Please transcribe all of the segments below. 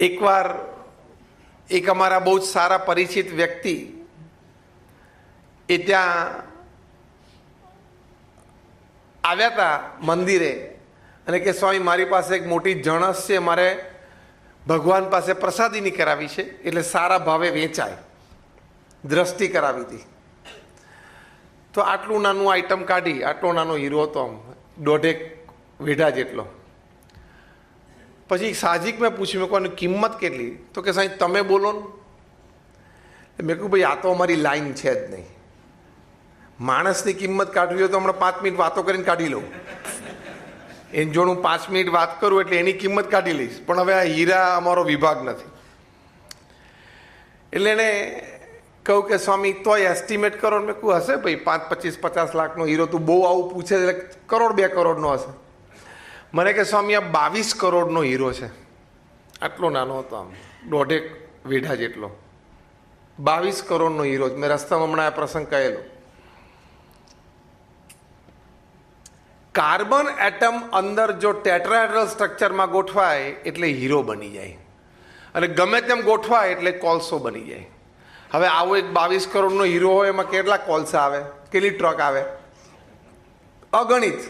એકવાર એક અમારા બહુ જ સારા પરિચિત વ્યક્તિ એ ત્યાં આવ્યા હતા મંદિરે અને કે સ્વામી મારી પાસે એક મોટી જણસ છે, મારે ભગવાન પાસે પ્રસાદીની કરાવી છે એટલે સારા ભાવે વેચાય, દ્રષ્ટિ કરાવી હતી. તો આટલું નાનું આઈટમ કાઢી, આટલો નાનો હીરો હતો, આમ 1.5 વીઘા જેટલો. પછી સાહજિક મેં પૂછ્યું, મેં કોની કિંમત કેટલી? તો કે સાહેબ તમે બોલો ને. મેં કહ્યું ભાઈ આ તો અમારી લાઈન છે જ નહીં, માણસની કિંમત કાઢવી હોય તો હમણાં 5 મિનિટ વાતો કરીને કાઢી લઉં. એની જોડે હું 5 મિનિટ વાત કરું એટલે એની કિંમત કાઢી લઈશ, પણ હવે આ હીરા અમારો વિભાગ નથી. એટલે એને કહું કે સ્વામી તોય એસ્ટિમેટ કરો. મેં કહું હશે ભાઈ 5, 25, 50 લાખનો હીરો, તું બહુ આવું પૂછે એટલે 1 કરોડ 2 કરોડનો હશે. મને કે સ્વામી આ 22 કરોડનો હીરો છે. આટલો નાનો હતો, આમ 1.5 વીઘા જેટલો, 22 કરોડનો હીરો. મેં રસ્તામાં હમણાં આ પ્રસંગ કહેલો. કાર્બન એટમ અંદર જો ટેટ્રાહેડ્રલ સ્ટ્રક્ચરમાં ગોઠવાય એટલે હીરો બની જાય, અને ગમે તેમ ગોઠવાય એટલે કોલસો બની જાય. હવે આવો એક 22 કરોડનો હીરો હોય, એમાં કેટલા કોલસા આવે, કેટલી ટ્રક આવે? અગણિત.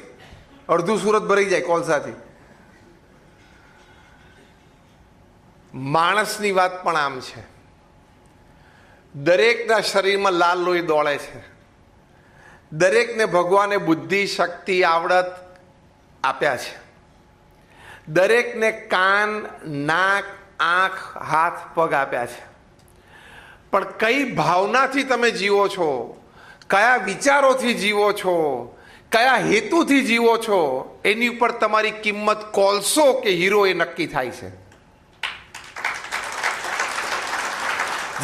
અડધું સુરત ભરાઈ જાય કોલસાથી. માણસની વાત પણ આમ છે. દરેકના શરીરમાં લાલ લોહી દોડે છે. દરેકને ભગવાને બુદ્ધિ, શક્તિ, આવડત આપ્યા છે. દરેકને કાન, નાક, આંખ, હાથ, પગ આપ્યા છે. પણ કઈ ભાવનાથી તમે જીવો છો, કયા વિચારોથી જીવો છો, કયા હેતુથી જીવો છો, એની ઉપર તમારી કિંમત કોલસો કે હીરો એ નક્કી થાય છે.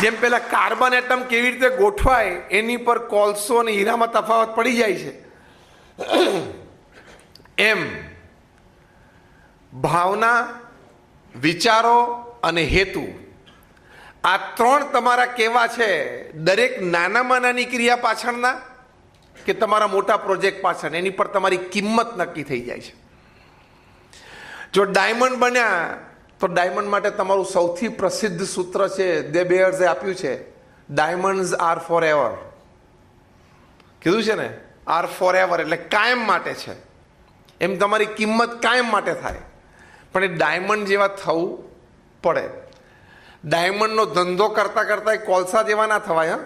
જેમ પેલા કાર્બન એટમ કેવી રીતે ગોઠવાય એની પર કોલસો અને હીરામાં તફાવત પડી જાય છે, એમ ભાવના, વિચારો અને હેતુ, આ 3 તમારા કેવા છે. દરેક નાનામાં નાની ક્રિયા પાછળના કે તમારા મોટા પ્રોજેક્ટ પાછળ, એની પર તમારી કિંમત નક્કી થઈ જાય છે. જો ડાયમંડ બન્યા તો ડાયમંડ માટે તમારું સૌથી પ્રસિદ્ધ સૂત્ર છે, દે બેયર્સે આપ્યું છે, ડાયમંડ્સ આર ફોર એવર. કીધું છે ને, આર ફોર એવર એટલે કાયમ માટે છે. એમ તમારી કિંમત કાયમ માટે થાય, પણ એ ડાયમંડ જેવા થવું પડે. ડાયમંડનો ધંધો કરતા કરતા કોલસા જેવા ના થવાય. હા,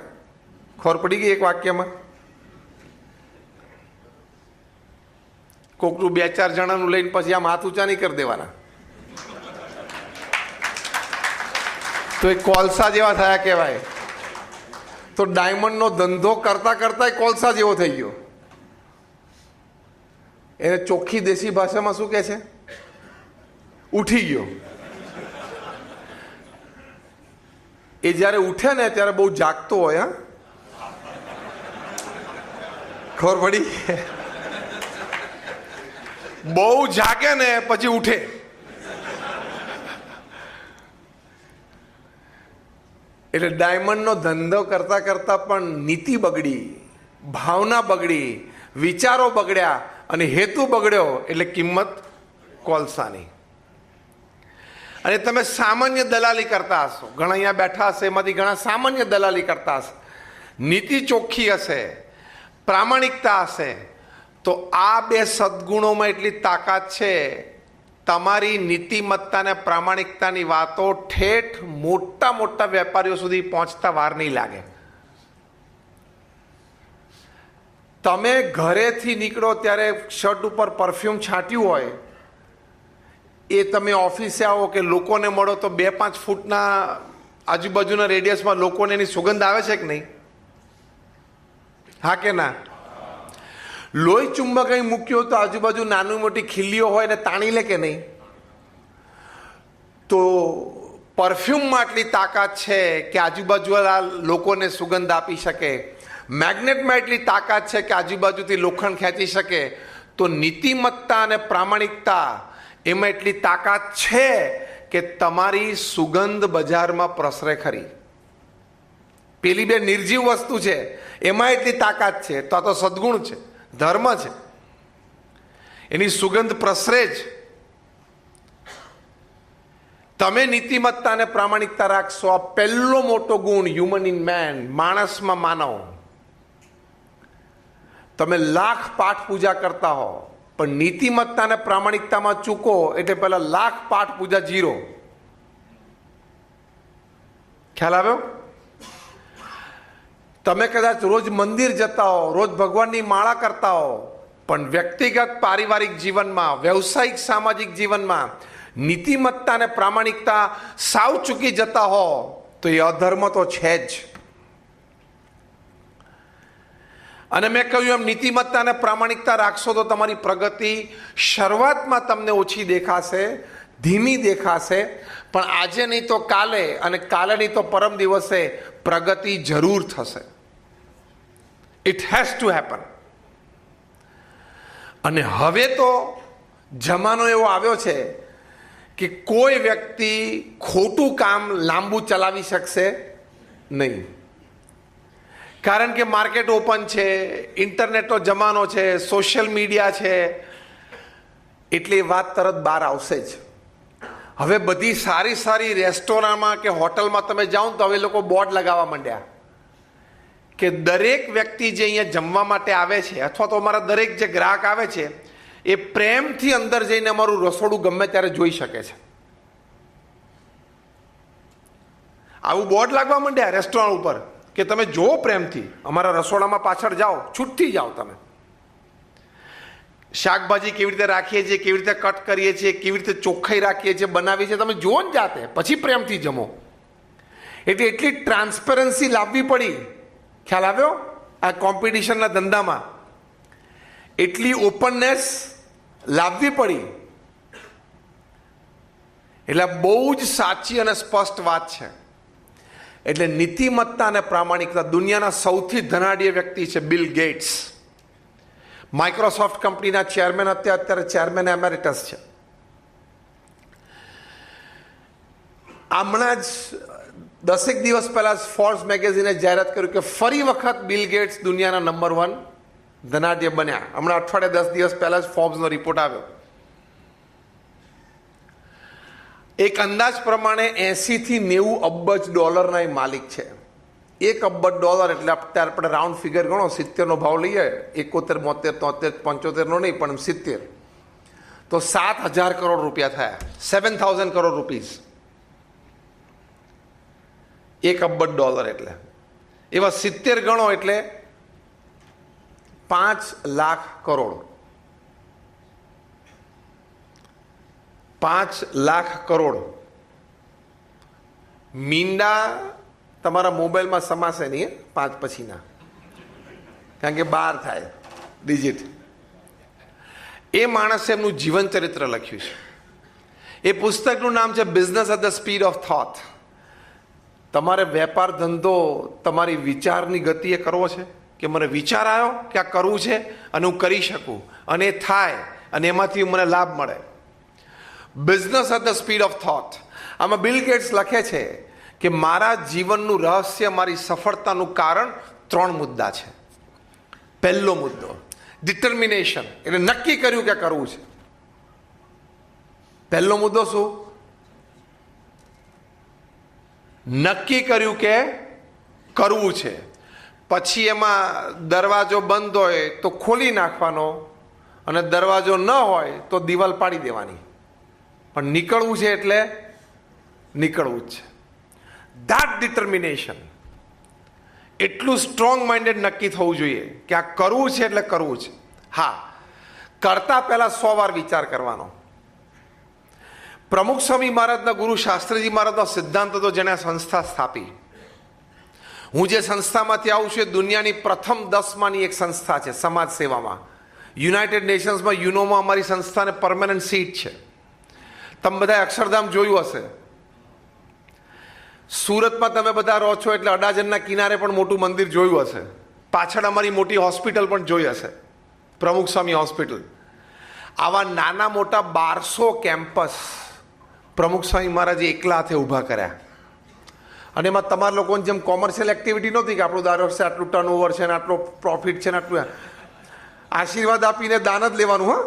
ખબર પડી ગઈ એક વાક્યમાં? કોકનું 2-4 જણાનું લઈને પછી આમ હાથ ઊંચા નહીં કરી દેવાના, તો એ કોલસા જેવા થયા કહેવાય. તો ડાયમંડનો ધંધો કરતા કરતા કોલસા જેવો થઈ ગયો. એને ચોખ્ખી દેશી ભાષામાં શું કહે છે? ઉઠી ગયો. એ જ્યારે ઉઠે ને ત્યારે બહુ જાગતો હોય. હા, ખબર પડી? બહુ જાગે ને પછી ઉઠે. એટલે ડાયમંડનો ધંધો કરતા કરતા પણ નીતિ બગડી, ભાવના બગડી, વિચારો બગડ્યા અને હેતુ બગડ્યો એટલે કિંમત કોલસાની. અને તમે સામાન્ય દલાલી કરતા હશો, ઘણા અહીંયા બેઠા હશે, એમાંથી ઘણા સામાન્ય દલાલી કરતા હશે. નીતિ ચોખ્ખી હશે, પ્રામાણિકતા હશે, તો આ 2 સદગુણોમાં એટલી તાકાત છે. તમારી નીતિમત્તા અને પ્રામાણિકતાની વાતો ઠેઠ મોટા મોટા વેપારીઓ સુધી પહોંચતા વાર નહીં લાગે. તમે ઘરેથી નીકળો ત્યારે શર્ટ ઉપર પરફ્યુમ છાંટ્યું હોય, એ તમે ઓફિસે આવો કે લોકોને મળો તો 2-5 ફૂટના આજુબાજુના રેડિયસમાં લોકોને એની સુગંધ આવે છે કે નહીં? હા કે ના? લોહી ચુંબક અહીં મૂક્યો તો આજુબાજુ નાની મોટી ખીલીઓ હોય ને તાણી લે કે નહીં? તો પરફ્યુમમાં આટલી તાકાત છે કે આજુબાજુવાળા લોકોને સુગંધ આપી શકે. મેગ્નેટમાં એટલી તાકાત છે કે આજુબાજુથી લોખંડ ખેંચી શકે. તો નીતિમત્તા અને પ્રામાણિકતા એમાં એટલી તાકાત છે કે તમારી સુગંધ બજારમાં પ્રસરે ખરી. પેલી 2 નિર્જીવ વસ્તુ છે, એમાં એટલી તાકાત છે. તો આ તો સદગુણ છે, ધર્મ છે. એની સુગંધ પ્રસરે જ. તમે નીતિમત્તા અને પ્રામાણિકતા રાખશો. આ પહેલો મોટો ગુણ હ્યુમન ઇન મેન, માણસમાં માનવ. તમે લાખ પાઠ પૂજા કરતા હો પણ નીતિમત્તા અને પ્રામાણિકતામાં ચૂકો એટલે પેલા લાખ પાઠ પૂજા 0. ખ્યાલ આવ્યો? તમે કદાચ રોજ મંદિર જતા હો, રોજ ભગવાનની માળા કરતા હો, પણ વ્યક્તિગત પારિવારિક જીવનમાં, વ્યવસાયિક સામાજિક જીવનમાં નીતિમત્તા અને પ્રામાણિકતા સાવ ચૂકી જતા હો તો એ અધર્મ તો છે જ. અને મેં કહ્યું એમ નીતિમત્તા અને પ્રામાણિકતા રાખશો તો તમારી પ્રગતિ શરૂઆતમાં તમને ઓછી દેખાશે, ધીમી દેખાશે, પણ આજે નહીં તો કાલે અને કાલે નહીં તો પરમ દિવસે પ્રગતિ જરૂર થશે. It has to happen. અને હવે તો જમાનો એવો આવ્યો છે કે કોઈ વ્યક્તિ ખોટું કામ લાંબુ ચલાવી શકશે નહીં. કારણ કે માર્કેટ ઓપન છે, ઇન્ટરનેટનો જમાનો છે, સોશિયલ મીડિયા છે, એટલે એ વાત તરત બહાર આવશે જ. હવે બધી સારી સારી રેસ્ટોરન્ટમાં કે હોટલમાં તમે જાઓ તો હવે લોકો બોર્ડ લગાવવા માંડ્યા કે દરેક વ્યક્તિ જે અહીંયા જમવા માટે આવે છે અથવા તો અમારા દરેક જે ગ્રાહક આવે છે એ પ્રેમથી અંદર જઈને અમારું રસોડું ગમે ત્યારે જોઈ શકે છે. આવું બોર્ડ લાગવા માંડ્યા રેસ્ટોરન્ટ ઉપર કે તમે જુઓ પ્રેમથી, અમારા રસોડામાં પાછળ જાઓ, છૂટથી જાઓ. તમે શાકભાજી કેવી રીતે રાખીએ છીએ, કેવી રીતે કટ કરીએ છીએ, કેવી રીતે ચોખ્ખાઈ રાખીએ છીએ, બનાવીએ છીએ, તમે જુઓ જ જાતે, પછી પ્રેમથી જમો. એટલે એટલી ટ્રાન્સપરન્સી લાવવી પડી. ખ્યાલ આવ્યો? આ કોમ્પિટિશનના ધંધામાં એટલી ઓપનનેસ લાવવી પડી. એટલે બહુ જ સાચી અને સ્પષ્ટ વાત છે. એટલે નીતિમત્તા અને પ્રામાણિકતા. દુનિયાના સૌથી ધનાઢ્ય વ્યક્તિ છે બિલ ગેટ્સ, માઇક્રોસોફ્ટ કંપનીના ચેરમેન, અત્યારે ચેરમેન એમેરિટસ છે. હમણાં જ 10 દિવસ પહેલા ફોર્બ્સ મેગેઝિને જાહેરાત કર્યું કે ફરી વખત બિલ ગેટ્સ દુનિયાના નંબર 1 ધનાઢ્ય બન્યા. હમણાં અઠવાડિયે 10 દિવસ પહેલા જ ફોર્બ્સનો રિપોર્ટ આવ્યો. એક અંદાજ પ્રમાણે 80 થી 90 અબજ ડોલરના એ માલિક છે. 1 અબજ એટલે અત્યારે આપણે રાઉન્ડ ફિગર ગણો, 70નો ભાવ લઈએ, 71, 72, 73, 75નો નહીં પણ 70, તો 7,000 કરોડ રૂપિયા થયા. 7,000 કરોડ રૂપીઝ. 1 અબજ એટલે એવા 70 ગણો એટલે 5 લાખ કરોડ. 5 લાખ કરોડ. મીંડા તમારા મોબાઈલમાં સમાશે નહીં 5 પછીના, કારણ કે 12 થાય ડિજિટ. એ માણસે એમનું જીવન ચરિત્ર લખ્યું છે. એ પુસ્તકનું નામ છે business at the speed of thought. તમારે વેપાર ધંધો તમારી વિચારની ગતિએ કરવો છે કે મને વિચાર આવ્યો કે આ કરવું છે અને હું કરી શકું અને એ થાય અને એમાંથી મને લાભ મળે. Business at the speed of thought. આમાં બિલ ગેટ્સ લખે છે કે મારા જીવનનું રહસ્ય, મારી સફળતાનું કારણ 3 મુદ્દા છે. પહેલો મુદ્દો ડિટર્મિનેશન, એટલે નક્કી કર્યું કે કરવું છે. પહેલો મુદ્દો શું? નક્કી કર્યું કે કરવું છે. પછી એમાં દરવાજો બંધ હોય તો ખોલી નાખવાનો અને દરવાજો ન હોય તો દિવાલ પાડી દેવાની, પણ નીકળવું છે એટલે નીકળવું જ છે. That determination. એટલું સ્ટ્રોંગ માઇન્ડેડ નક્કી થવું જોઈએ કે આ કરવું છે એટલે કરવું છે. હા, કરતા પહેલા 100 વાર વિચાર કરવાનો. પ્રમુખ સ્વામી મહારાજના ગુરુ શાસ્ત્રીજી મહારાજનો સિદ્ધાંત હતો, જેણે સંસ્થા સ્થાપી. હું જે સંસ્થામાંથી આવું છું એ દુનિયાની પ્રથમ 10માંની એક સંસ્થા છે સમાજ સેવામાં. યુનાઇટેડ નેશન્સમાં, યુનોમાં અમારી સંસ્થાને પરમેનન્ટ સીટ છે. તમે બધાએ અક્ષરધામ જોયું હશે. સુરતમાં તમે બધા રહો છો એટલે અડાજણના કિનારે પણ મોટું મંદિર જોયું હશે. પાછળ અમારી મોટી હોસ્પિટલ પણ જોઈ હશે, પ્રમુખ સ્વામી હોસ્પિટલ. આવા નાના મોટા 1200 કેમ્પસ પ્રમુખ સ્વામી મહારાજે એકલા હાથે ઊભા કર્યા. અને એમાં તમારા લોકોની જેમ કોમર્શિયલ એક્ટિવિટી નહોતી કે આપણું દર વર્ષે આટલું ટર્નઓવર છે ને આટલો પ્રોફિટ છે ને આટલું. આશીર્વાદ આપીને દાન જ લેવાનું. હા,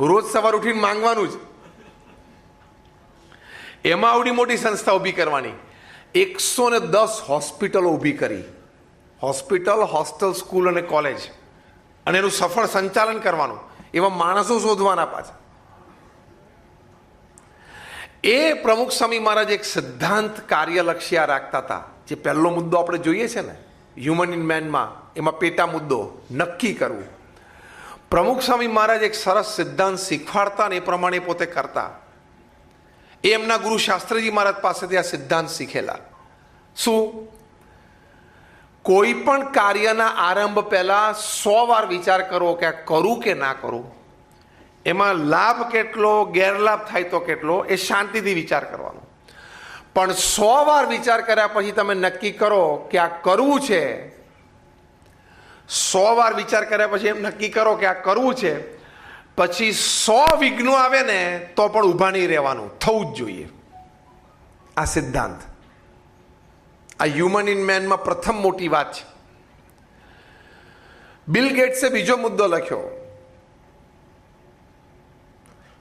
રોજ સવાર ઉઠીને માંગવાનું જ. એમાં આવડી મોટી સંસ્થા ઊભી કરવાની, 110 હોસ્પિટલો ઊભી કરી, હોસ્પિટલ, હોસ્ટેલ, સ્કૂલ અને કોલેજ, અને એનું સફળ સંચાલન કરવાનું, એવા માણસો શોધવાના પાછા. એ પ્રમુખ સ્વામી મહારાજ એક સિદ્ધાંત કાર્યલક્ષ્ય રાખતા હતા. જે પહેલો મુદ્દો આપણે જોઈએ છે ને હ્યુમન ઇન મેનમાં, એમાં પેટા મુદ્દો નક્કી કરવું. પ્રમુખ સ્વામી મહારાજ એક સરસ સિદ્ધાંત શીખવાડતા ને એ પ્રમાણે પોતે કરતા. એ એમના ગુરુ શાસ્ત્રીજી મહારાજ પાસેથી આ સિદ્ધાંત શીખેલા. શું? કોઈ પણ કાર્યના આરંભ પહેલા 100 વાર વિચાર કરો કે આ કરું કે ના કરું, એમાં લાભ કેટલો, ગેરલાભ થાય તો કેટલો, એ શાંતિથી વિચાર કરવાનો. પણ 100 વાર વિચાર કર્યા પછી તમે નક્કી કરો કે આ કરવું છે, 100 વાર વિચાર કર્યા પછી એમ નક્કી કરો કે આ કરવું છે, પછી 100 વિઘ્નો આવે ને તો પણ ઊભા નહીં રહેવાનું, થવું જ જોઈએ. આ સિદ્ધાંત, આ હ્યુમન ઇન મેનમાં પ્રથમ મોટી વાત છે. બિલ ગેટ્સે બીજો મુદ્દો લખ્યો,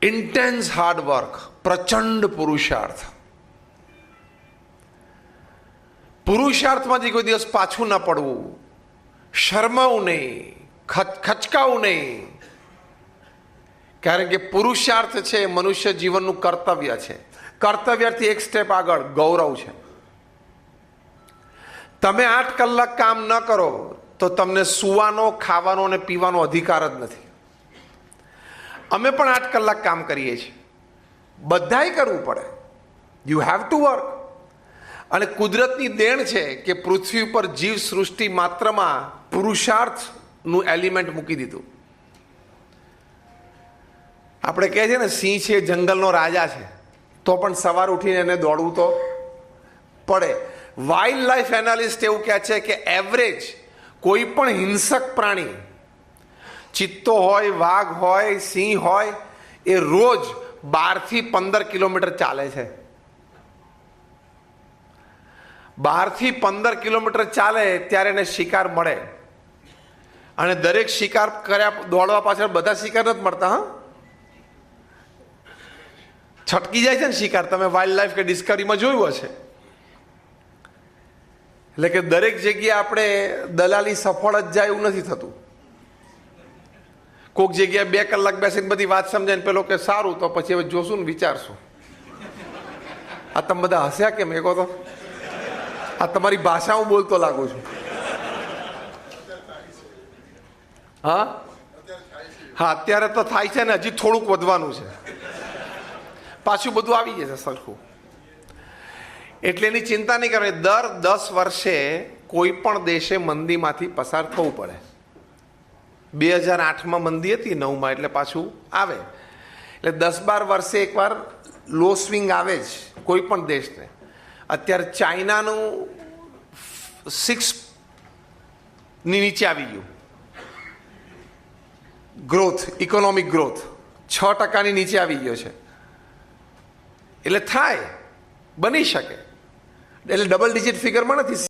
ઇન્ટેન્સ હાર્ડ વર્ક, પ્રચંડ પુરુષાર્થ. પુરુષાર્થમાંથી કોઈ દિવસ પાછું ના પડવું, શરમાવું નહીં, ખચકાવું નહીં. કારણ કે પુરુષાર્થ છે એ મનુષ્ય જીવનનું કર્તવ્ય છે. કર્તવ્યથી એક સ્ટેપ આગળ ગૌરવ છે. તમે 8 કલાક કામ ન કરો તો તમને સૂવાનો, ખાવાનો અને પીવાનો અધિકાર જ નથી. અમે પણ 8 કલાક કામ કરીએ છીએ, બધાય કરવું પડે. You have to work. અને કુદરતની દેણ છે કે પૃથ્વી ઉપર જીવ સૃષ્ટિ માત્રમાં પુરુષાર્થનું એલિમેન્ટ મૂકી દીધું. આપણે કહે છે ને સિંહ છે જંગલનો રાજા છે, તો પણ સવાર ઉઠીને એને દોડવું તો પડે. વાઇલ્ડ લાઈફ એનાલિસ્ટ એવું કહે છે કે એવરેજ કોઈ પણ હિંસક પ્રાણી, ચિત્તો હોય, વાઘ હોય, સિંહ હોય, એ રોજ 12 થી 15 કિલોમીટર ચાલે છે. 12 થી 15 કિલોમીટર ચાલે ત્યારે એને શિકાર મળે. અને દરેક શિકાર કર્યા દોડવા પાછળ બધા શિકાર નથી મળતા. હા, છટકી જાય છે ને શિકાર. તમે વાઇલ્ડ લાઈફ કે ડિસ્કવરીમાં જોયું હશે. એટલે કે દરેક જગ્યાએ આપણે દલાલી સફળ જ જાય એવું નથી થતું. કોઈક જગ્યાએ 2 કલાક બેસીને બધી વાત સમજાય ને પેલો કે સારું, તો પછી હવે જોશું ને વિચારશું. આ તમે બધા હસ્યા કેમ? એ કહો તો. આ તમારી ભાષા હું બોલતો લાગુ છું. હા હા, અત્યારે તો થાય છે ને, હજી થોડુંક વધવાનું છે, પાછું બધું આવી જશે સરખું. એટલે એની ચિંતા નહીં કરવાની. દર 10 વર્ષે કોઈ પણ દેશે મંદીમાંથી પસાર થવું પડે. 2008માં મંદી હતી, 9માં, એટલે પાછું આવે. એટલે 10-12 વર્ષે એકવાર લો સ્વિંગ આવે જ કોઈ પણ દેશને. અત્યારે ચાઇનાનું 6 ની નીચે આવી ગયું ગ્રોથ, ઇકોનોમિક ગ્રોથ 6% નીચે આવી ગયો છે. એટલે થાય, બની શકે. એટલે ડબલ ડિજિટ ફિગરમાં નથી.